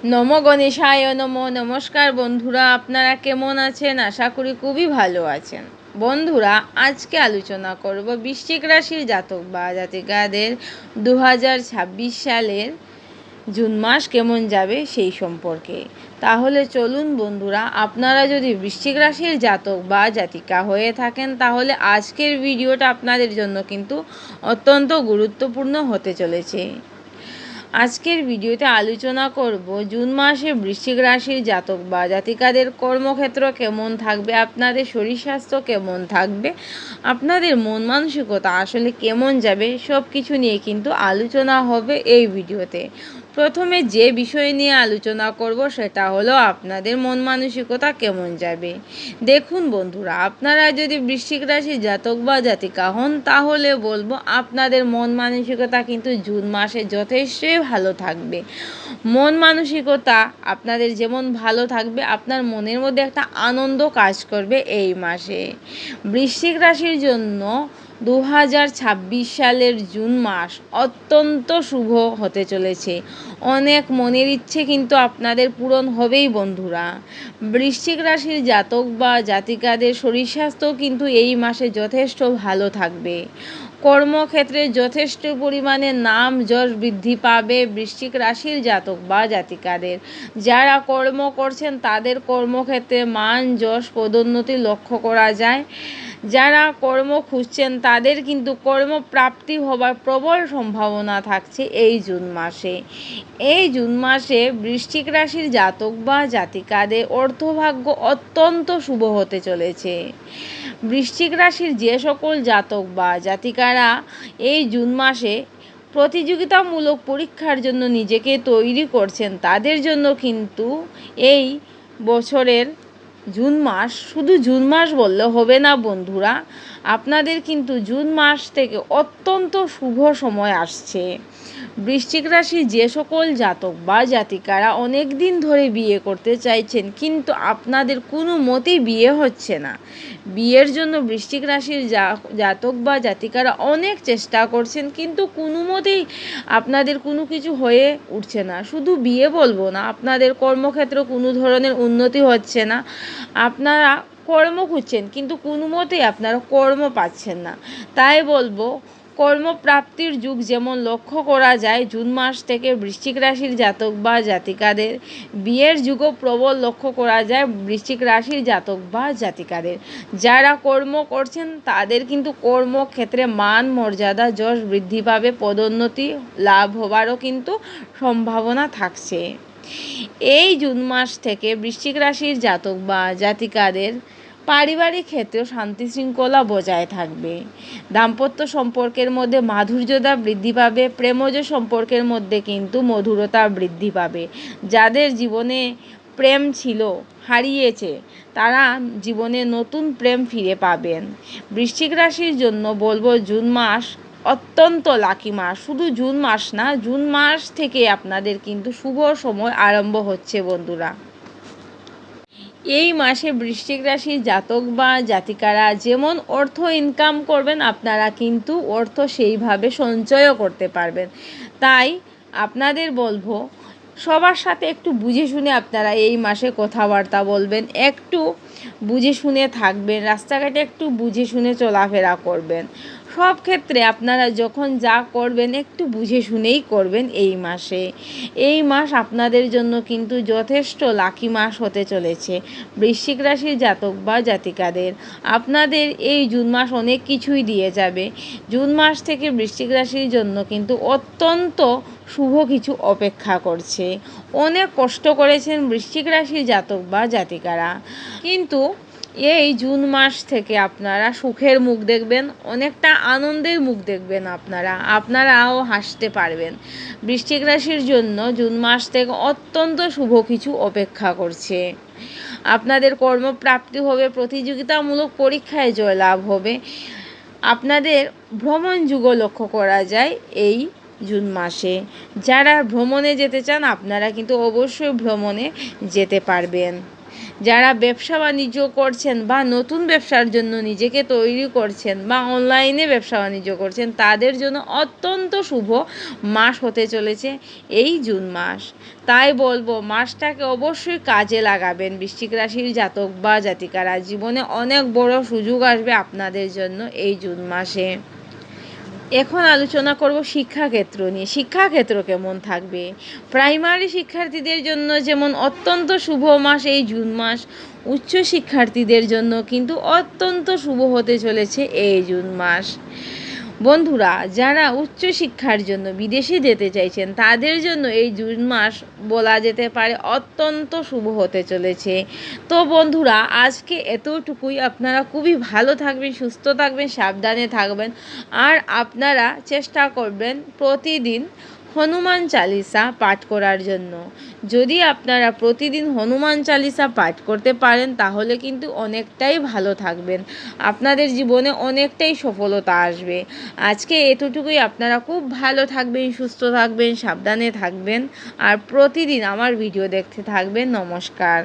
নমো গণেশায় নমো। নমস্কার বন্ধুরা, আপনারা কেমন আছেন? আশা করি খুবই ভালো আছেন। বন্ধুরা, আজকে আলোচনা করব বৃশ্চিক রাশির জাতক বা জাতিকাদের 2026 সালের জুন মাস কেমন যাবে সেই সম্পর্কে। তাহলে চলুন বন্ধুরা, আপনারা যদি বৃশ্চিক রাশির জাতক বা জাতিকা হয়ে থাকেন তাহলে আজকের ভিডিওটা আপনাদের জন্য কিন্তু অত্যন্ত গুরুত্বপূর্ণ হতে চলেছে। আজকের ভিডিওতে আলোচনা করব জুন মাসে বৃশ্চিক রাশির জাতক বা জাতিকাদের কর্মক্ষেত্র কেমন থাকবে, আপনাদের শরীর স্বাস্থ্য কেমন থাকবে, আপনাদের মন মানসিকতা আসলে কেমন যাবে, সব কিছু নিয়ে কিন্তু আলোচনা হবে এই ভিডিওতে। প্রথমে যে বিষয় নিয়ে আলোচনা করব সেটা হলো আপনাদের মন মানসিকতা কেমন যাবে। দেখুন বন্ধুরা, আপনারা যদি বৃশ্চিক রাশির জাতক বা জাতিকা হন তাহলে বলবো আপনাদের মন মানসিকতা কিন্তু জুন মাসে যথেষ্টই ভালো থাকবে। মন মানসিকতা আপনাদের যেমন ভালো থাকবে, আপনার মনের মধ্যে একটা আনন্দ কাজ করবে এই মাসে। বৃশ্চিক রাশির জন্য 2026 সালের জুন মাস অত্যন্ত শুভ হতে চলেছে। অনেক মনের ইচ্ছে কিন্তু আপনাদের পূরণ হবেই বন্ধুরা। বৃশ্চিক রাশির জাতক বা জাতিকাদের শরীর স্বাস্থ্য কিন্তু এই মাসে যথেষ্ট ভালো থাকবে। কর্মক্ষেত্রে যথেষ্ট পরিমাণে নাম যশ বৃদ্ধি পাবে বৃশ্চিক রাশির জাতক বা জাতিকাদের। যারা কর্ম করছেন তাদের কর্মক্ষেত্রে মান যশ পদোন্নতি লক্ষ্য করা যায়। যারা কর্ম খুঁজছেন তাদের কিন্তু কর্মপ্রাপ্তি হবার প্রবল সম্ভাবনা থাকছে এই জুন মাসে। এই জুন মাসে বৃশ্চিক রাশির জাতক বা জাতিকাদের অর্থভাগ্য অত্যন্ত শুভ হতে চলেছে। বৃশ্চিক রাশির যে সকল জাতক বা জাতিকারা এই জুন মাসে প্রতিযোগিতামূলক পরীক্ষার জন্য নিজেকে তৈরি করছেন তাদের জন্য কিন্তু এই বছরের জুন মাস, শুধু জুন মাস বললে হবে না বন্ধুরা, আপনাদের কিন্তু জুন মাস থেকে অত্যন্ত শুভ সময় আসছে। বৃশ্চিক রাশির যে সকল জাতক বা জাতিকারা অনেক দিন ধরে বিয়ে করতে চাইছেন কিন্তু আপনাদের কোনো মতেই বিয়ে হচ্ছে না, বিয়ের জন্য বৃশ্চিক রাশির জাতক বা জাতিকারা অনেক চেষ্টা করছেন কিন্তু কোনো মতেই আপনাদের কোনো কিছু হয়ে উঠছে না। শুধু বিয়ে বলবো না, আপনাদের কর্মক্ষেত্রে কোনো ধরনের উন্নতি হচ্ছে না। আপনারা কর্ম খুঁজছেন কিন্তু কোনো মতেই আপনারা কর্ম পাচ্ছেন না। তাই বলবো, কর্মপ্রাপ্তির যুগ যেমন লক্ষ্য করা যায় জুন মাস থেকে বৃশ্চিক রাশির জাতক বা জাতিকাদের, বিয়ের যুগও প্রবল লক্ষ্য করা যায় বৃশ্চিক রাশির জাতক বা জাতিকাদের। যারা কর্ম করছেন তাদের কিন্তু কর্মক্ষেত্রে মান মর্যাদা যশ বৃদ্ধি পাবে, পদোন্নতি লাভ হবারও কিন্তু সম্ভাবনা থাকছে। এই জুন মাস থেকে বৃশ্চিক রাশির জাতক বা জাতিকাদের পারিবারিক ক্ষেত্রেও শান্তি শৃঙ্খলা বজায় থাকবে। দাম্পত্য সম্পর্কের মধ্যে মাধুর্যতা বৃদ্ধি পাবে, প্রেমজ সম্পর্কের মধ্যে কিন্তু মধুরতা বৃদ্ধি পাবে। যাদের জীবনে প্রেম ছিল, হারিয়েছে, তারা জীবনে নতুন প্রেম ফিরে পাবেন। বৃশ্চিক রাশির জন্য বলবো জুন মাস অত্যন্ত লাকি মাস। শুধু জুন মাস না, জুন মাস থেকে আপনাদের কিন্তু শুভ সময় আরম্ভ হচ্ছে বন্ধুরা। এই মাসে বৃশ্চিক রাশির জাতক বা জাতিকারা যেমন অর্থ ইনকাম করবেন আপনারা কিন্তু অর্থ সেইভাবে সঞ্চয়ও করতে পারবেন। তাই আপনাদের বলবো সবার সাথে একটু বুঝে শুনে আপনারা এই মাসে কথাবার্তা বলবেন, একটু বুঝে শুনে থাকবেন, রাস্তাঘাটে একটু বুঝে শুনে চলাফেরা করবেন। সব ক্ষেত্রে আপনারা যখন যা করবেন একটু বুঝে শুনেই করবেন এই মাসে। এই মাস আপনাদের জন্য কিন্তু যথেষ্ট লাকি মাস হতে চলেছে বৃশ্চিক রাশির জাতক বা জাতিকাদের। আপনাদের এই জুন মাস অনেক কিছুই দিয়ে যাবে। জুন মাস থেকে বৃশ্চিক রাশির জন্য কিন্তু অত্যন্ত শুভ কিছু অপেক্ষা করছে। অনেক কষ্ট করেছেন বৃশ্চিক রাশির জাতক বা জাতিকারা, কিন্তু এই জুন মাস থেকে আপনারা সুখের মুখ দেখবেন, অনেকটা আনন্দের মুখ দেখবেন, আপনারাও হাসতে পারবেন। বৃশ্চিক রাশির জন্য জুন মাস থেকে অত্যন্ত শুভ কিছু অপেক্ষা করছে। আপনাদের কর্মপ্রাপ্তি হবে, প্রতিযোগিতামূলক পরীক্ষায় জয়লাভ হবে। আপনাদের ভ্রমণ যুগও লক্ষ্য করা যায় এই জুন মাসে। যারা ভ্রমণে যেতে চান আপনারা কিন্তু অবশ্যই ভ্রমণে যেতে পারবেন। যারা ব্যবসা বাণিজ্য করছেন বা নতুন ব্যবসার জন্য নিজেকে তৈরি করছেন বা অনলাইনে ব্যবসা বাণিজ্য করছেন, তাদের জন্য অত্যন্ত শুভ মাস হতে চলেছে এই জুন মাস। তাই বলবো মাসটাকে অবশ্যই কাজে লাগাবেন বৃশ্চিক রাশির জাতক বা জাতিকারা। জীবনে অনেক বড় সুযোগ আসবে আপনাদের জন্য এই জুন মাসে। এখন আলোচনা করব শিক্ষাক্ষেত্র নিয়ে। শিক্ষাক্ষেত্র কেমন থাকবে? প্রাইমারি শিক্ষার্থীদের জন্য যেমন অত্যন্ত শুভ মাস এই জুন মাস, উচ্চ শিক্ষার্থীদের জন্য কিন্তু অত্যন্ত শুভ হতে চলেছে এই জুন মাস। বন্ধুরা, যারা উচ্চ শিক্ষার জন্য বিদেশে যেতে চাইছেন তাদের জন্য এই জুন মাস বলা যেতে পারে অত্যন্ত শুভ হতে চলেছে। তো বন্ধুরা, আজকে এতটুকুই। আপনারা খুবই ভালো থাকবেন, সুস্থ থাকবেন, সাবধানে থাকবেন। আর আপনারা চেষ্টা করবেন প্রতিদিন হনুমান চালিসা পাঠ করার জন্য। যদি আপনারা প্রতিদিন হনুমান চালিসা পাঠ করতে পারেন তাহলে কিন্তু অনেকটাই ভালো থাকবেন, আপনাদের জীবনে অনেকটাই সফলতা আসবে। আজকে এতটুকুই। আপনারা খুব ভালো থাকবেন, সুস্থ থাকবেন, সাবধানে থাকবেন আর প্রতিদিন আমার ভিডিও দেখতে থাকবেন। নমস্কার।